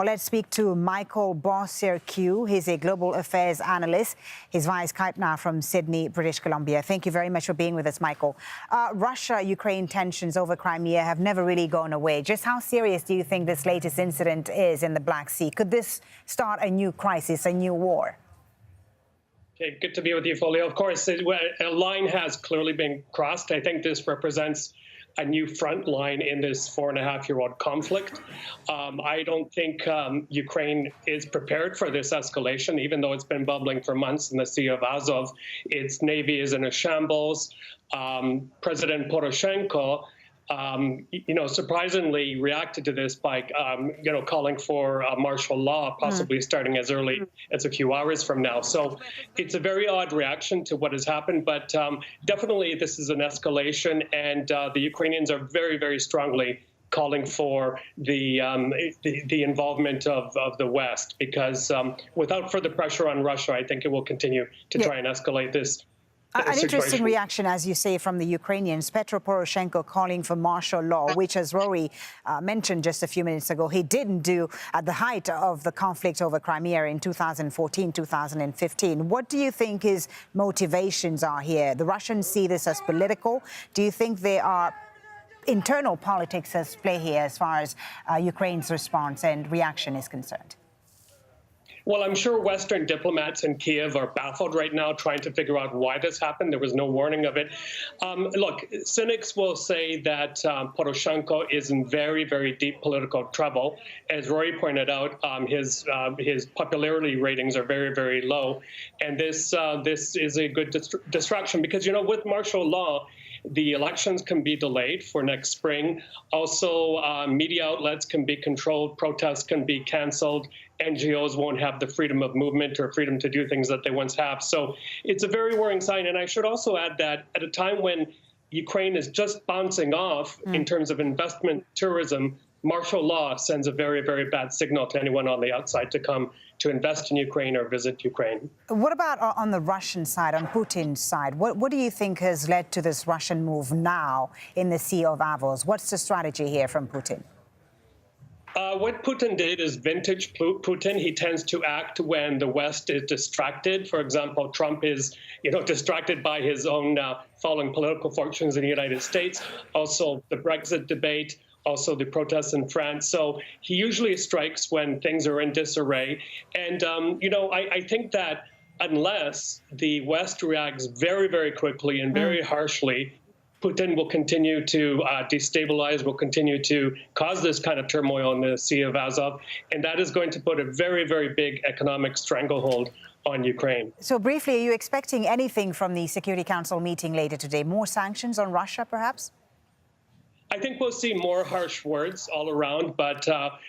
Well, let's speak to Michael Bociurkiw. He's a global affairs analyst. He's via Skype now from Sydney, British Columbia. Thank you very much for being with us, Michael. Russia-Ukraine tensions over Crimea have never really gone away. Just how serious do you think this latest incident is in the Black Sea? Could this start a new crisis, a new war? Okay, good to be with you, Folly. Of course, a line has clearly been crossed. I think this represents a new front line in this 4.5-year-old conflict. I don't think Ukraine is prepared for this escalation, even though it's been bubbling for months in the Sea of Azov. Its navy is in a shambles. President Poroshenko, surprisingly reacted to this by, calling for martial law, possibly starting as early as a few hours from now. So it's a very odd reaction to what has happened, but definitely this is an escalation, and the Ukrainians are very, very strongly calling for the involvement of the West, because without further pressure on Russia, I think it will continue to try and escalate this. An interesting reaction, as you say, from the Ukrainians. Petro Poroshenko calling for martial law, which, as Rory mentioned just a few minutes ago, he didn't do at the height of the conflict over Crimea in 2014, 2015. What do you think his motivations are here? The Russians see this as political. Do you think there are internal politics at play here as far as Ukraine's response and reaction is concerned? Well, I'm sure Western diplomats in Kiev are baffled right now trying to figure out why this happened. There was no warning of it. Look, cynics will say that Poroshenko is in very, very deep political trouble. As Rory pointed out, his popularity ratings are very, very low. And this is a good distraction because, with martial law, the elections can be delayed for next spring. Also, media outlets can be controlled, protests can be canceled, NGOs won't have the freedom of movement or freedom to do things that they once have. So it's a very worrying sign. And I should also add that at a time when Ukraine is just bouncing off in terms of investment, tourism, martial law sends a very, very bad signal to anyone on the outside to come to invest in Ukraine or visit Ukraine. What about on the Russian side, on Putin's side? What do you think has led to this Russian move now in the Sea of Azov? What's the strategy here from Putin? What Putin did is vintage Putin. He tends to act when the West is distracted. For example, Trump is, distracted by his own falling political fortunes in the United States. Also, the Brexit debate. Also, the protests in France. So he usually strikes when things are in disarray. And, I think that unless the West reacts very, very quickly and very harshly, Putin will continue to destabilize, will continue to cause this kind of turmoil in the Sea of Azov. And that is going to put a very, very big economic stranglehold on Ukraine. So briefly, are you expecting anything from the Security Council meeting later today? More sanctions on Russia, perhaps? I think we'll see more harsh words all around, but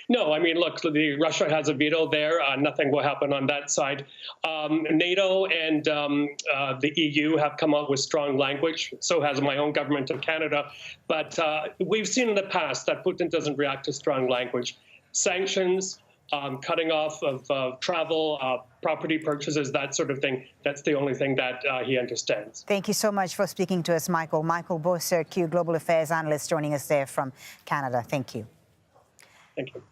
no, look, Russia has a veto there. Nothing will happen on that side. NATO and the EU have come out with strong language. So has my own government of Canada. But we've seen in the past that Putin doesn't react to strong language. Sanctions, cutting off of travel, property purchases, that sort of thing. That's the only thing that he understands. Thank you so much for speaking to us, Michael. Michael Bociurkiw, Global Affairs Analyst, joining us there from Canada. Thank you. Thank you.